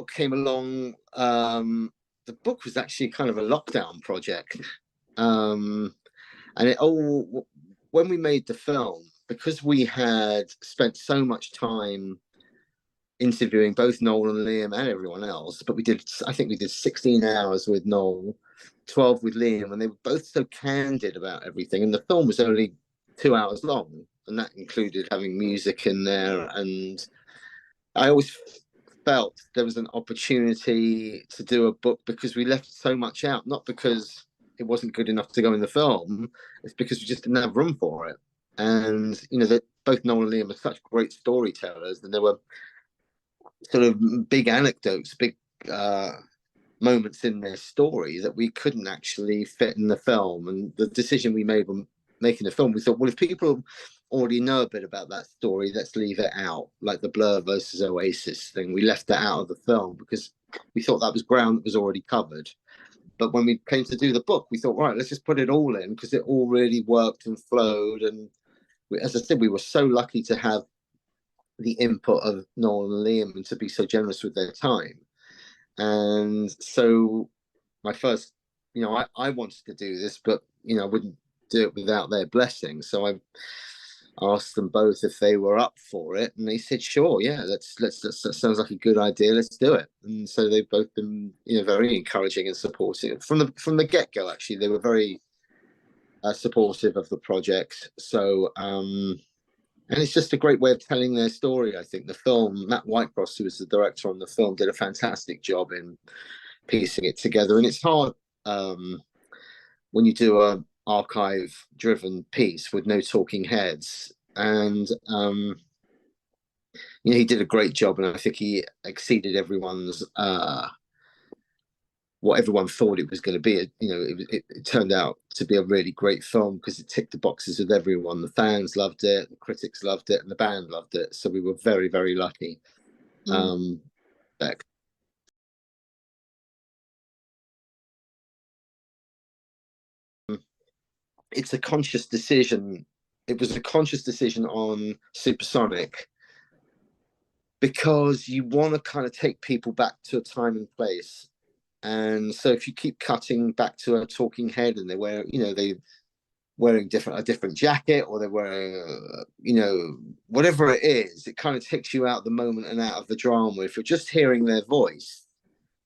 book came along, the book was actually kind of a lockdown project. And when we made the film, because we had spent so much time interviewing both Noel and Liam and everyone else, but I think we did 16 hours with Noel, 12 with Liam, and they were both so candid about everything. And the film was only 2 hours long, and that included having music in there. And I always felt there was an opportunity to do a book because we left so much out, not because it wasn't good enough to go in the film, it's because we just didn't have room for it. And that both Noel and Liam are such great storytellers, and there were sort of big anecdotes, big moments in their story that we couldn't actually fit in the film. And the decision we made when making the film, we thought, well, if people already know a bit about that story, let's leave it out, like the Blur versus Oasis thing. We left that out of the film because we thought that was ground that was already covered. But when we came to do the book, we thought, right, let's just put it all in because it all really worked and flowed. And as I said, we were so lucky to have the input of Noel and Liam and to be so generous with their time. And so my first, I wanted to do this, but, I wouldn't do it without their blessing. So I asked them both if they were up for it, and they said, sure, yeah, let's that sounds like a good idea, let's do it. And so they've both been, very encouraging and supportive from the get-go. Actually, they were very supportive of the project. So and it's just a great way of telling their story. I think the film, Matt Whitecross, who was the director on the film, did a fantastic job in piecing it together. And it's hard when you do a archive-driven piece with no talking heads. And he did a great job, and I think he exceeded everyone's what everyone thought it was going to be. It turned out to be a really great film because it ticked the boxes with everyone. The fans loved it, the critics loved it, and the band loved it. So we were very, very lucky. It's a conscious decision. It was a conscious decision on Supersonic because you want to kind of take people back to a time and place. And so if you keep cutting back to a talking head and they wearing a different jacket, or they're wearing, whatever it is, it kind of takes you out of the moment and out of the drama. If you're just hearing their voice,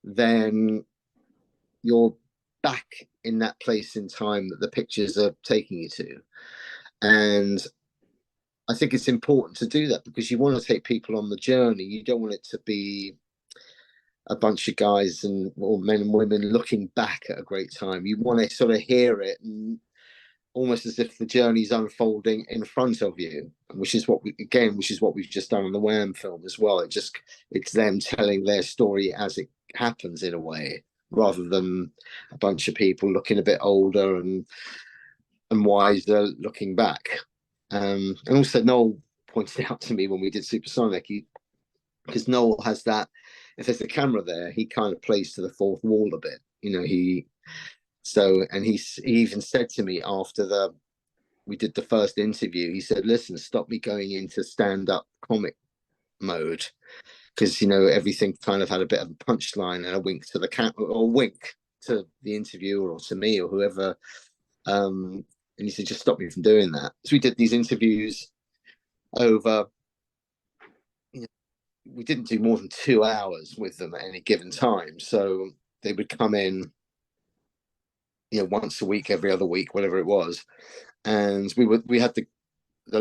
then you're back in that place in time that the pictures are taking you to. And I think it's important to do that because you want to take people on the journey. You don't want it to be a bunch of guys or men and women looking back at a great time. You want to sort of hear it, and almost as if the journey's unfolding in front of you, which is what we've just done on the Wham film as well. It's them telling their story as it happens in a way, rather than a bunch of people looking a bit older and wiser looking back. And also Noel pointed out to me when we did Supersonic, because Noel has that, if there's a camera there, he kind of plays to the fourth wall a bit. He even said to me after we did the first interview, he said, listen, stop me going into stand-up comic mode, because everything kind of had a bit of a punchline and a wink to the camera, or a wink to the interviewer or to me or whoever. And he said, just stop me from doing that. So we did these interviews over, we didn't do more than 2 hours with them at any given time. So they would come in, once a week, every other week, whatever it was. And we had the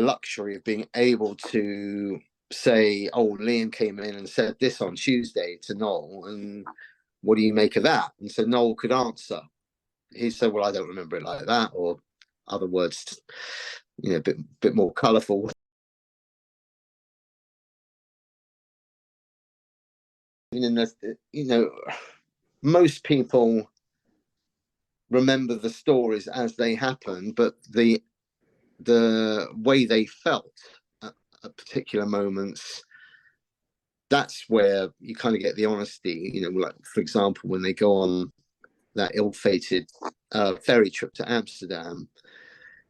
luxury of being able to say, oh, Liam came in and said this on Tuesday to Noel, and what do you make of that? And so Noel could answer. He said, well, I don't remember it like that, or other words, a bit more colourful. Most people remember the stories as they happen, but the way they felt at particular moments, that's where you kind of get the honesty. Like, for example, when they go on that ill-fated ferry trip to Amsterdam,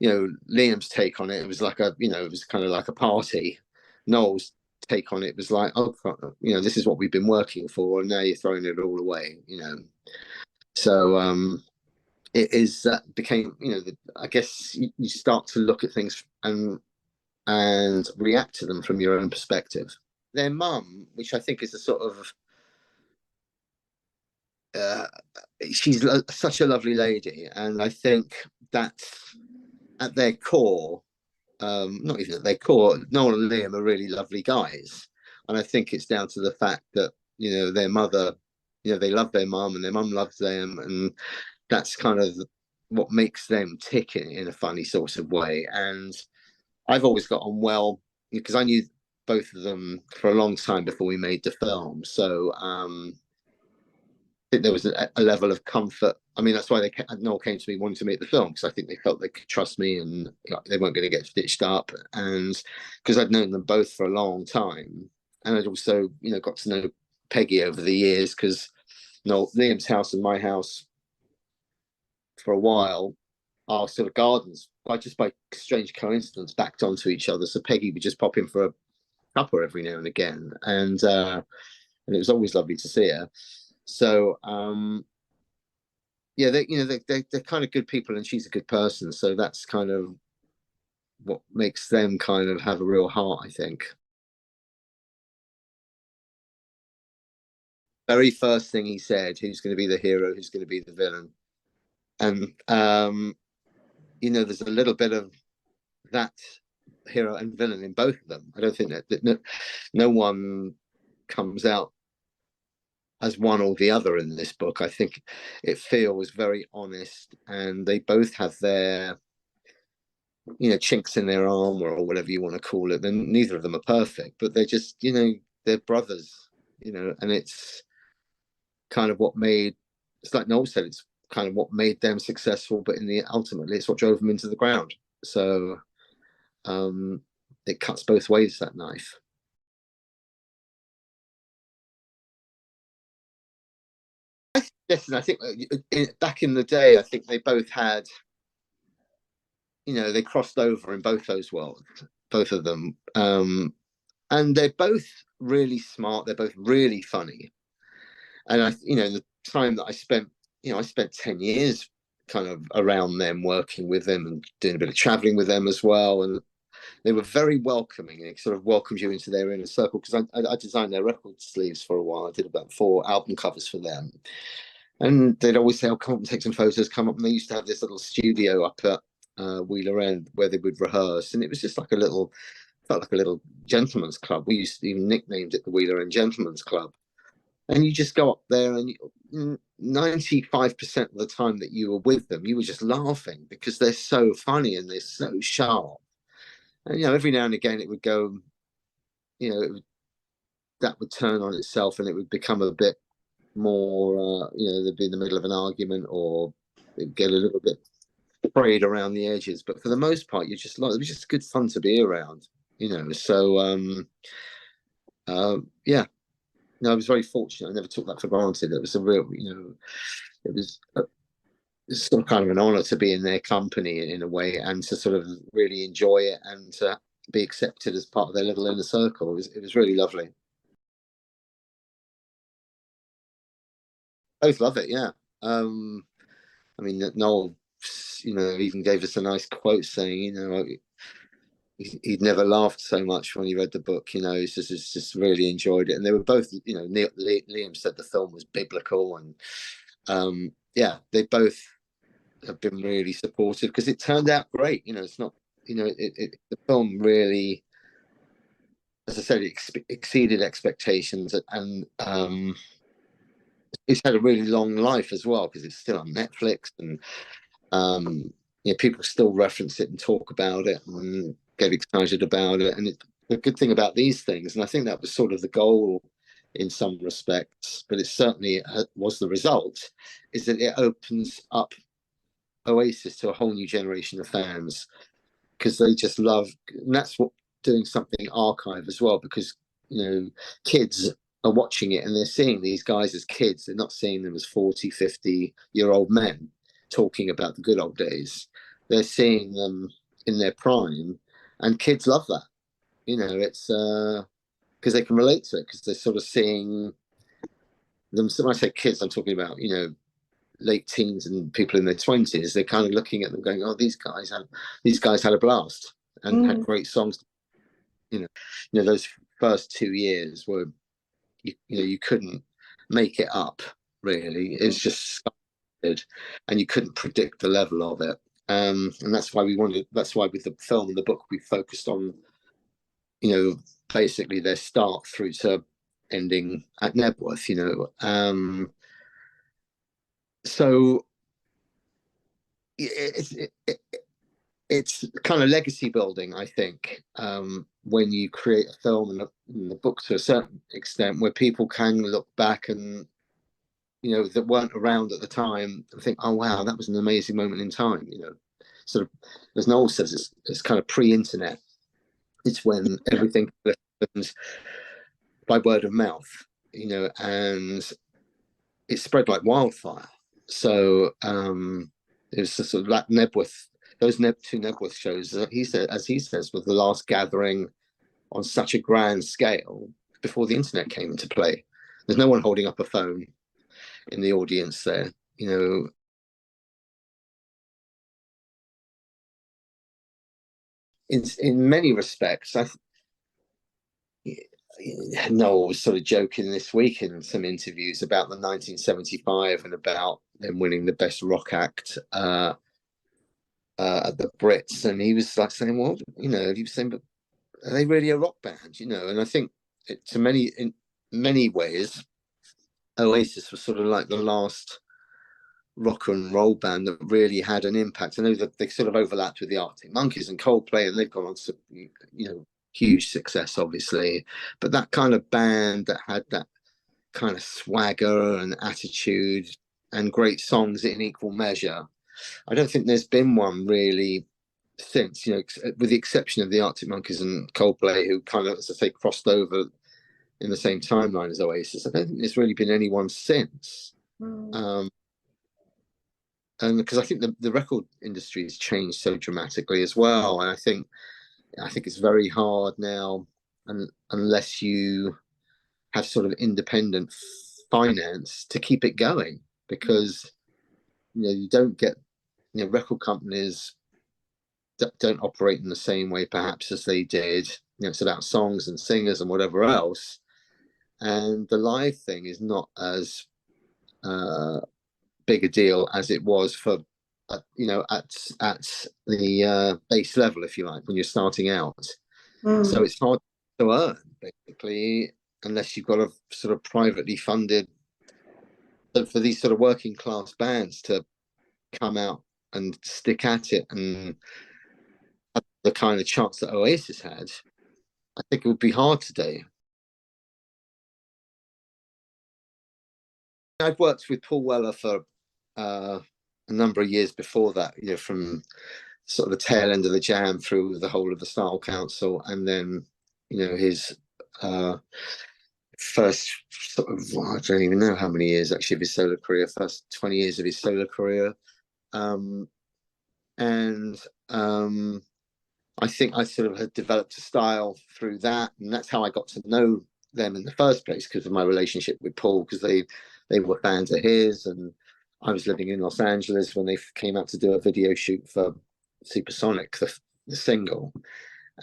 Liam's take on it was like it was kind of like a party. Noel's take on it was like, oh, you know, this is what we've been working for, and now you're throwing it all away, you know. So it is that became, you know, I guess you start to look at things and react to them from your own perspective. Their mum, which I think is a sort of uh, she's such a lovely lady, and I think that's at their core. Not even at their core, Noel and Liam are really lovely guys, and I think it's down to the fact that, you know, their mother, you know, they love their mum and their mum loves them, and that's kind of what makes them tick in a funny sort of way. And I've always got on well because I knew both of them for a long time before we made the film. So I think there was a level of comfort. I mean, that's why Noel came to me wanting to make the film, because I think they felt they could trust me and, you know, they weren't going to get stitched up. And because I'd known them both for a long time, and I'd also, you know, got to know Peggy over the years, because Liam's house and my house for a while, our sort of gardens, by strange coincidence, backed onto each other. So Peggy would just pop in for a cuppa every now and again, and it was always lovely to see her. So yeah, they, you know, they're kind of good people, and she's a good person. So that's kind of what makes them kind of have a real heart, I think. Very first thing he said, who's going to be the hero, who's going to be the villain, and you know, there's a little bit of that hero and villain in both of them. I don't think that no one comes out as one or the other in this book. I think it feels very honest, and they both have their, you know, chinks in their armor or whatever you want to call it. Then neither of them are perfect, but they're just, you know, they're brothers, you know, and it's kind of what made, it's like Noel said, it's kind of what made them successful, but in the ultimately it's what drove them into the ground. So it cuts both ways, that knife. Listen, I think back in the day, I think they both had, you know, they crossed over in both those worlds, both of them. And they're both really smart. They're both really funny. And you know, the time that I spent, you know, I spent 10 years kind of around them, working with them and doing a bit of traveling with them as well. And they were very welcoming, and it sort of welcomed you into their inner circle, because I designed their record sleeves for a while. I did about 4 album covers for them. And they'd always say, "Oh, come up and take some photos, come up." And they used to have this little studio up at Wheeler End where they would rehearse. And it was just like felt like a little gentleman's club. We used to even nicknamed it the Wheeler End Gentleman's Club. And you just go up there, and 95% of the time that you were with them, you were just laughing because they're so funny and they're so sharp. And, you know, every now and again it would go, you know, that would turn on itself, and it would become a bit more, you know, they'd be in the middle of an argument, or they'd get a little bit frayed around the edges. But for the most part, you're just like, it was just good fun to be around, you know. So, yeah, no, I was very fortunate. I never took that for granted. It was a real, you know, it was some kind of an honor to be in their company in a way, and to sort of really enjoy it, and to be accepted as part of their little inner circle. It was really lovely. Both love it, yeah. I mean, Noel, you know, even gave us a nice quote saying, you know, he'd never laughed so much when he read the book. You know, he's just really enjoyed it. And they were both, you know, Liam said the film was biblical, and yeah, they both have been really supportive, because it turned out great. You know, it's not, you know, the film really, as I said, it exceeded expectations, and it's had a really long life as well, because it's still on Netflix, and you know, people still reference it and talk about it and get excited about it. And the good thing about these things, and I think that was sort of the goal in some respects, but it certainly was the result, is that it opens up Oasis to a whole new generation of fans, because they just love, and that's what doing something archive as well, because, you know, kids are watching it and they're seeing these guys as kids. They're not seeing them as 40, 50-year-old men talking about the good old days. They're seeing them in their prime, and kids love that. You know, it's because they can relate to it, because they're sort of seeing them. So when I say kids, I'm talking about, you know, late teens and people in their 20s. They're kind of looking at them going, oh, these guys had a blast and had great songs. You know, those first 2 years were, you know, you couldn't make it up, really. It was just good, and you couldn't predict the level of it. And that's why with the film and the book, we focused on, you know, basically their start through to ending at Knebworth, you know. So it's kind of legacy building, I think, when you create a film and the book to a certain extent, where people can look back and, you know, that weren't around at the time and think, oh wow, that was an amazing moment in time, you know. Sort of, as Noel says, it's kind of pre-internet. It's when everything happens by word of mouth, you know, and it spread like wildfire. So it was sort of like Knebworth, those two Knebworth shows, he said, as he says, was the last gathering on such a grand scale before the internet came into play. There's no one holding up a phone in the audience there, you know. In many respects, Noel was sort of joking this week in some interviews about the 1975 and about them winning the best rock act at the Brits, and he was like saying, "Well, you know," he was saying, "But are they really a rock band?" You know, and I think in many ways, Oasis was sort of like the last rock and roll band that really had an impact. I know that they sort of overlapped with the Arctic Monkeys and Coldplay, and they've gone on to, you know, huge success, obviously. But that kind of band that had that kind of swagger and attitude and great songs in equal measure, I don't think there's been one really since, you know, with the exception of the Arctic Monkeys and Coldplay, who kind of, as I say, crossed over in the same timeline as Oasis. I don't think there's really been anyone since. And because I think the record industry has changed so dramatically as well, and I think it's very hard now, and unless you have sort of independent finance to keep it going, because, you know, you don't get, you know, record companies don't operate in the same way perhaps as they did. You know, it's about songs and singers and whatever else, and the live thing is not as big a deal as it was for, you know, at the base level, if you like, when you're starting out. So it's hard to earn, basically, unless you've got a sort of privately funded. So for these sort of working class bands to come out and stick at it and have the kind of chance that Oasis had, I think it would be hard today. I'd worked with Paul Weller for a number of years before that, you know, from sort of the tail end of the Jam through the whole of the Style Council, and then, you know, his first sort of, well, I don't even know how many years actually of his solo career, first 20 years of his solo career. And I think I sort of had developed a style through that, and that's how I got to know them in the first place, because of my relationship with Paul, because they were fans of his, and I was living in Los Angeles when they came out to do a video shoot for Supersonic, the single,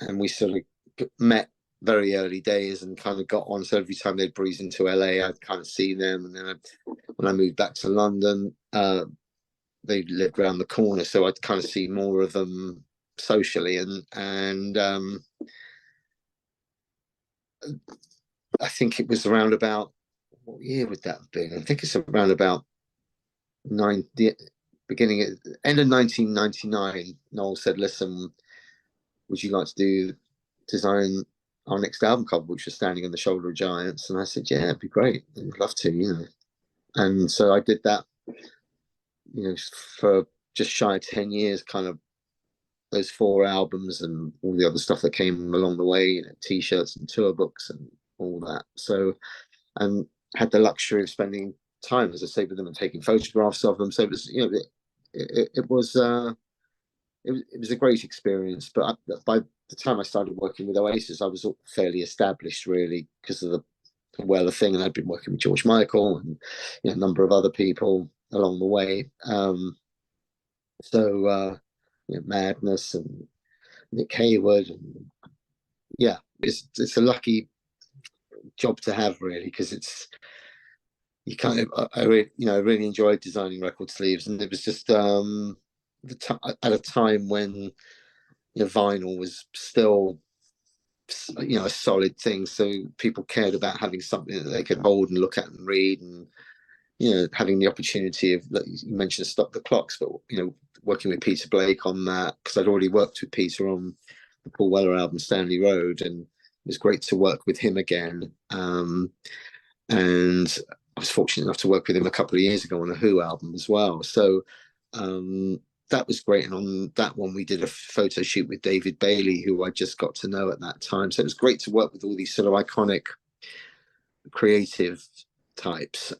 and we sort of met very early days and kind of got on. So every time they'd breeze into LA, I'd kind of see them, and then when I moved back to London, they lived around the corner, so I'd kind of see more of them socially, and I think it was around about, what year would that have been? I think it's around about the end of 1999. Noel said, "Listen, would you like to design our next album cover, which was Standing on the Shoulder of Giants?" And I said, "Yeah, it'd be great. I'd love to, you know." And so I did that, you know, for just shy of 10 years, kind of those 4 albums and all the other stuff that came along the way, you know, t-shirts and tour books and all that. So, and had the luxury of spending time, as I say, with them and taking photographs of them. So it was, you know, it was a great experience. But by the time I started working with Oasis, I was fairly established, really, because of the Weller thing, and I'd been working with George Michael and a number of other people along the way. Madness and Nick Hayward, and yeah, it's a lucky job to have, really, because it's you kind of I really enjoyed designing record sleeves, and it was just at a time when vinyl was still a solid thing, so people cared about having something that they could hold and look at and read, and having the opportunity of, like you mentioned, Stop the Clocks, but working with Peter Blake on that, because I'd already worked with Peter on the Paul Weller album Stanley Road, and it was great to work with him again. And I was fortunate enough to work with him a couple of years ago on a Who album as well. So that was great. And on that one, we did a photo shoot with David Bailey, who I just got to know at that time. So it was great to work with all these sort of iconic creative types.